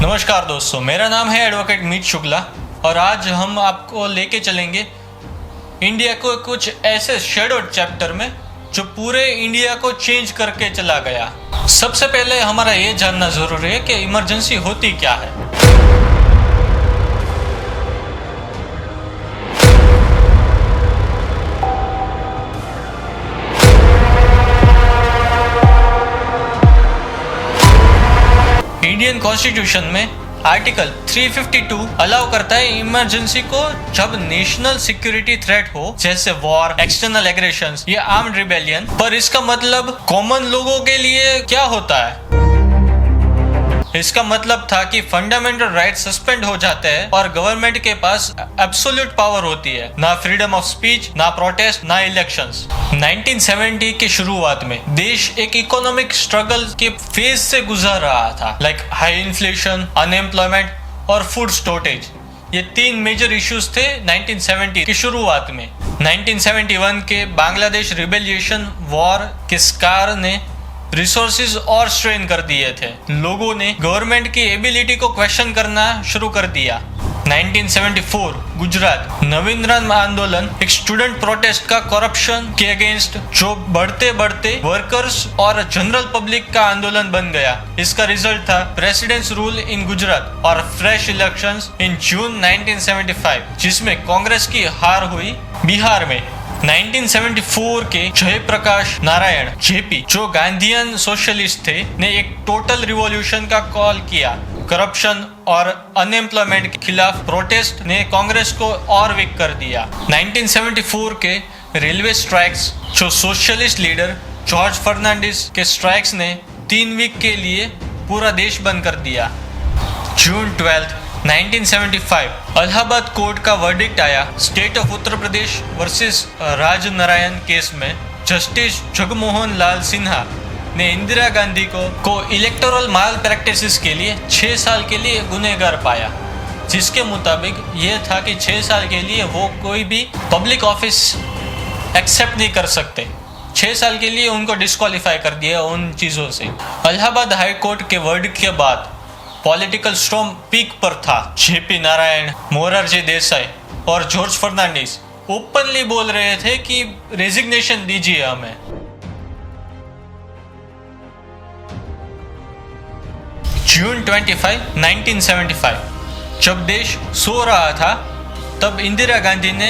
नमस्कार दोस्तों, मेरा नाम है एडवोकेट मीत शुक्ला और आज हम आपको लेके चलेंगे इंडिया को कुछ ऐसे शेडोड चैप्टर में जो पूरे इंडिया को चेंज करके चला गया। सबसे पहले हमारा ये जानना जरूरी है कि इमरजेंसी होती क्या है। इंडियन कॉन्स्टिट्यूशन में आर्टिकल 352 अलाउ करता है इमरजेंसी को जब नेशनल सिक्योरिटी थ्रेट हो, जैसे वॉर, एक्सटर्नल एग्रेशन या आर्म्ड रिबेलियन। पर इसका मतलब कॉमन लोगों के लिए क्या होता है? इसका मतलब था कि फंडामेंटल राइट सस्पेंड हो जाते हैं और गवर्नमेंट के पास एब्सोल्यूट पावर होती है, ना फ्रीडम ऑफ स्पीच, ना प्रोटेस्ट, ना इलेक्शंस। 1970 की शुरुआत में देश एक इकोनॉमिक स्ट्रगल के फेज से गुजर रहा था, लाइक हाई इन्फ्लेशन, अनएम्प्लॉयमेंट और फूड शॉर्टेज। ये तीन मेजर इश्यूज थे 1970 की शुरुआत में। 1971 के बांग्लादेश रिबेलिएशन वॉर के स्कार ने रिसोर्सेज और स्ट्रेन कर दिए थे। लोगों ने गवर्नमेंट की एबिलिटी को क्वेश्चन करना शुरू कर दिया। 1974 गुजरात नवीनतम आंदोलन एक स्टूडेंट प्रोटेस्ट का करप्शन के अगेंस्ट, जो बढ़ते बढ़ते वर्कर्स और जनरल पब्लिक का आंदोलन बन गया। इसका रिजल्ट था प्रेसिडेंट्स रूल इन गुजरात और फ्रेश इलेक्शंस इन जून 1975, जिसमें कांग्रेस की हार हुई। बिहार में 1974 के जयप्रकाश नारायण जेपी, जो गांधीयन सोशलिस्ट थे, ने एक टोटल रिवॉल्यूशन का कॉल किया। करप्शन और अनएम्प्लॉयमेंट के खिलाफ प्रोटेस्ट ने कांग्रेस को और वीक कर दिया। 1974 के रेलवे स्ट्राइक्स, जो सोशलिस्ट लीडर जॉर्ज फर्नांडिस के स्ट्राइक्स ने 3 वीक के लिए पूरा देश बंद कर दिया। जून 12 1975 इलाहाबाद कोर्ट का वर्डिक्ट आया। State of Uttar Pradesh versus Rajnarayan case में जस्टिस जगमोहन लाल सिन्हा ने इंदिरा गांधी को इलेक्टोरल माल प्रैक्टिसेस के लिए 6 साल के लिए गुनहगार पाया, जिसके मुताबिक यह था कि 6 साल के लिए वो कोई भी पब्लिक ऑफिस एक्सेप्ट नहीं कर सकते। 6 साल के लिए उनको डिस्क्वालीफाई कर दिया उन चीज़ों से। इलाहाबाद हाई कोर्ट के वर्डिक्ट के बाद पॉलिटिकल स्टॉर्म पीक पर था। जेपी नारायण, मोरारजी देसाई और जॉर्ज फर्नांडिस ओपनली बोल रहे थे कि रेजिग्नेशन दीजिए हमें। जून 25 1975 जब देश सो रहा था, तब इंदिरा गांधी ने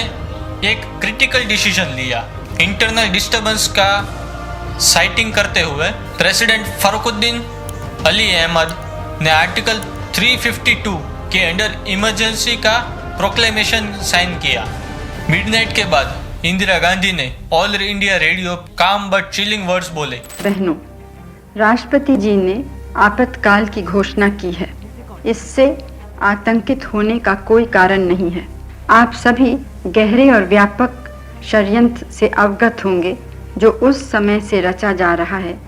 एक क्रिटिकल डिसीजन लिया। इंटरनल डिस्टर्बेंस का साइटिंग करते हुए प्रेसिडेंट फरुखुद्दीन अली अहमद ने आर्टिकल 352 के अंडर इमरजेंसी का प्रोक्लेमेशन साइन किया। मिडनाइट के बाद इंदिरा गांधी ने ऑल इंडिया रेडियो काम बट चिलिंग वर्ड्स बोले। बहनों, राष्ट्रपति जी ने आपातकाल की घोषणा की है। इससे आतंकित होने का कोई कारण नहीं है। आप सभी गहरे और व्यापक षड्यंत्र से अवगत होंगे जो उस समय से रचा जा रहा है।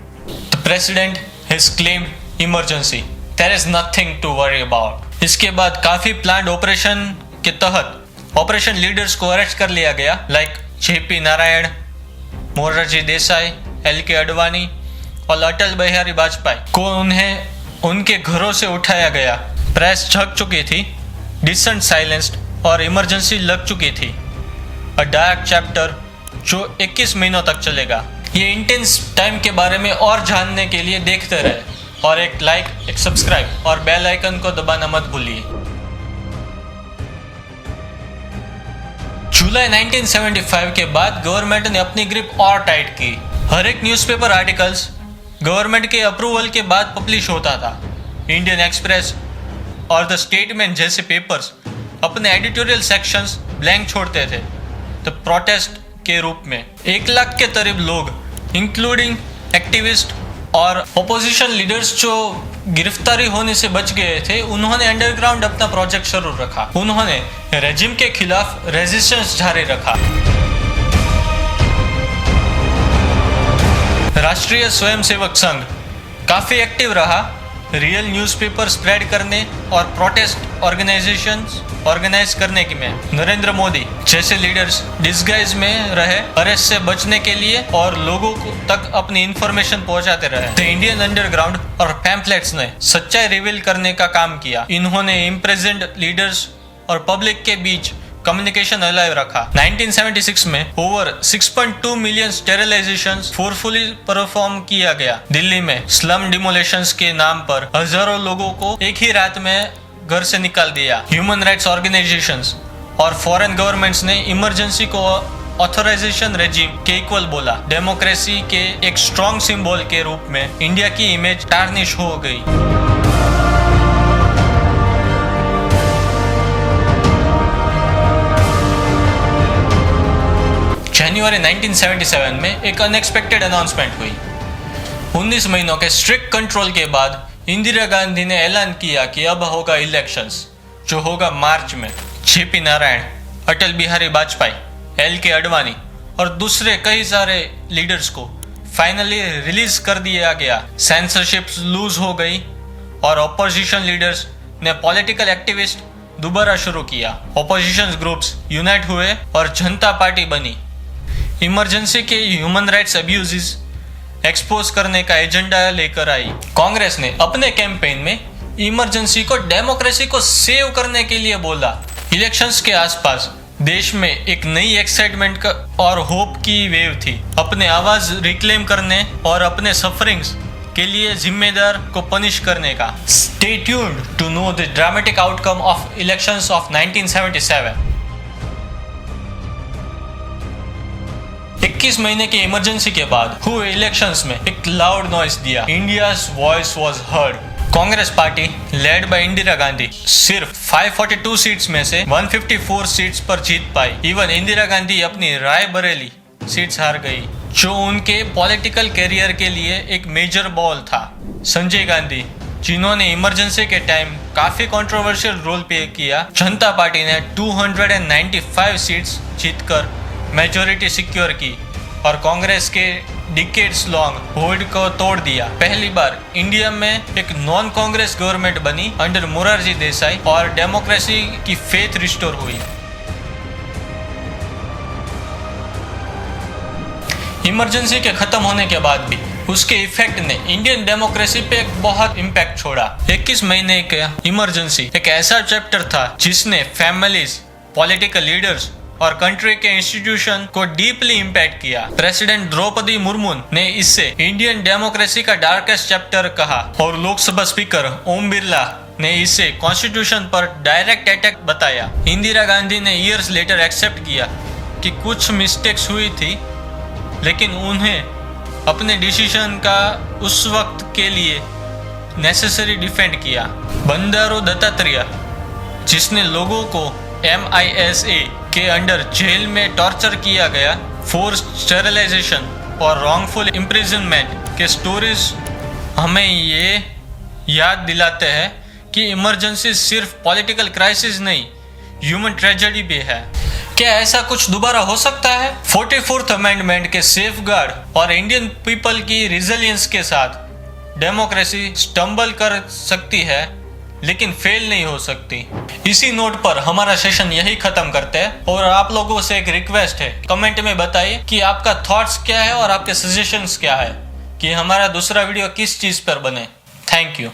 The president has claimed emergency. There is nothing to worry about. इसके बाद काफी प्लान्ड ऑपरेशन के तहत ऑपरेशन लीडर्स को अरेस्ट कर लिया गया, like JP Narayan, Morarji Desai, LK Advani और अटल बिहारी वाजपेयी को उन्हें उनके घरों से उठाया गया। प्रेस जग चुकी थी, डिसेंट साइलेंस्ड और इमरजेंसी लग चुकी थी। अ डार्क चैप्टर जो 21 महीनों तक चलेगा। ये इंटेंस टाइम के बारे में और जानने के लिए देखते रहे और एक लाइक, एक सब्सक्राइब और बेल आइकन को दबाना मत भूलिए। जुलाई 1975 के बाद गवर्नमेंट ने अपनी ग्रिप और टाइट की। हर एक न्यूज़पेपर आर्टिकल्स गवर्नमेंट के अप्रूवल के बाद पब्लिश होता था। इंडियन एक्सप्रेस और द स्टेटमेंट जैसे पेपर्स अपने एडिटोरियल सेक्शंस ब्लैंक छोड़ते थे। तो प्रोटेस्ट के रूप में 1 लाख के करीब लोग, इंक्लूडिंग एक्टिविस्ट और ऑपोजिशन लीडर्स जो गिरफ्तारी होने से बच गए थे, उन्होंने अंडरग्राउंड अपना प्रोजेक्ट शुरू रखा। उन्होंने रेजिम के खिलाफ रेजिस्टेंस जारी रखा। राष्ट्रीय स्वयंसेवक संघ काफी एक्टिव रहा, रियल न्यूज़पेपर स्प्रेड करने और प्रोटेस्ट ऑर्गेनाइजेशंस ऑर्गेनाइज करने की में नरेंद्र मोदी जैसे लीडर्स डिस्गाइज में रहे अरेस्ट से बचने के लिए और लोगों को तक अपनी इंफॉर्मेशन पहुंचाते रहे। द इंडियन अंडरग्राउंड और पैम्फलेट्स ने सच्चाई रिवील करने का काम किया। इन्होंने इम्प्रिजन्ड लीडर्स और पब्लिक के बीच कम्युनिकेशन अलाइव रखा। 1976 में ओवर 6.2 मिलियन स्टेरिलाइजेशंस फोर्सफुली परफॉर्म किया गया। दिल्ली में स्लम डिमोलेशंस के नाम पर हजारों लोगों को एक ही रात में घर से निकाल दिया। ह्यूमन राइट्स ऑर्गेनाइजेशंस और फॉरेन गवर्नमेंट्स ने इमरजेंसी को ऑथराइजेशन रेजिम के इक्वल बोला। डेमोक्रेसी के एक स्ट्रॉन्ग सिंबल के रूप में इंडिया की इमेज टार्निश हो गई। जनवरी 1977 में एक अनएक्सपेक्टेड अनाउंसमेंट हुई। 19 महीनों के स्ट्रिक्ट कंट्रोल के बाद इंदिरा गांधी ने ऐलान किया कि अब होगा इलेक्शंस, जो होगा मार्च में। जेपी नारायण, अटल बिहारी वाजपेयी, LK आडवाणी और दूसरे कई सारे लीडर्स को फाइनली रिलीज कर दिया गया। सेंसरशिप लूज हो गई और ऑपोजिशन लीडर्स ने पॉलिटिकल एक्टिविस्ट दोबारा शुरू किया। ऑपोजिशन ग्रुप्स यूनाइट हुए और जनता पार्टी बनी। इमरजेंसी के ह्यूमन राइट्स अब्यूजेस एक्सपोज करने का एजेंडा लेकर आई। कांग्रेस ने अपने कैंपेन में इमरजेंसी को डेमोक्रेसी को सेव करने के लिए बोला। इलेक्शंस के आसपास देश में एक नई एक्साइटमेंट का और होप की वेव थी। अपने आवाज रिक्लेम करने और अपने सफरिंग्स के लिए जिम्मेदार को पनिश करने का। Stay tuned to know the dramatic outcome of elections of 1977। 21 महीने की इमरजेंसी के बाद हुए इलेक्शंस में एक लाउड नॉइस दिया। India's voice was heard. Congress party led by Indira Gandhi सिर्फ 542 सीट्स में से 154 सीट्स पर जीत पाई। इवन इंदिरा गांधी अपनी रायबरेली सीट्स हार गई, जो उनके पॉलिटिकल कैरियर के लिए एक मेजर बॉल था। संजय गांधी, जिन्होंने इमरजेंसी के टाइम काफी कंट्रोवर्शियल रोल प्ले किया, जनता पार्टी ने 295 सीट्स जीतकर मेजोरिटी सिक्योर की और कांग्रेस के डिकेड्स लॉन्ग होल्ड को तोड़ दिया। पहली बार इंडिया में एक नॉन कांग्रेस गवर्नमेंट बनी अंडर मोरारजी देसाई और डेमोक्रेसी की फेथ रिस्टोर हुई। इमरजेंसी के खत्म होने के बाद भी उसके इफेक्ट ने इंडियन डेमोक्रेसी पे एक बहुत इम्पैक्ट छोड़ा। 21 महीने का इमरजेंसी एक ऐसा चैप्टर था जिसने फैमिलीज, पॉलिटिकल लीडर्स और कंट्री के इंस्टीट्यूशन को डीपली इम्पैक्ट किया। प्रेसिडेंट द्रौपदी मुर्मू ने इसे इंडियन डेमोक्रेसी का डार्केस्ट चैप्टर कहा और लोकसभा स्पीकर ओम बिरला ने इसे कॉन्स्टिट्यूशन पर डायरेक्ट अटैक बताया। इंदिरा गांधी ने ईयर्स लेटर एक्सेप्ट किया कि कुछ मिस्टेक्स हुई थी, लेकिन उन्हें अपने डिसीजन का उस वक्त के लिए नेसेसरी डिफेंड किया। बंडारू दत्तात्रेय, जिसने लोगों को MISA के अंडर जेल में टॉर्चर किया गया, फोर्स्ड स्टेरिलाइजेशन और रॉन्गफुल इम्प्रिजनमेंट के स्टोरीज हमें ये याद दिलाते हैं कि इमरजेंसी सिर्फ पॉलिटिकल क्राइसिस नहीं, ह्यूमन ट्रेजेडी भी है। क्या ऐसा कुछ दोबारा हो सकता है? 44th अमेंडमेंट के सेफगार्ड और इंडियन पीपल की रिजिलियंस के साथ डेमोक्रेसी स्टम्बल कर सकती है, लेकिन फेल नहीं हो सकती। इसी नोट पर हमारा सेशन यही खत्म करते हैं और आप लोगों से एक रिक्वेस्ट है, कमेंट में बताइए कि आपका थॉट्स क्या है और आपके सजेशंस क्या है कि हमारा दूसरा वीडियो किस चीज पर बने। Thank you.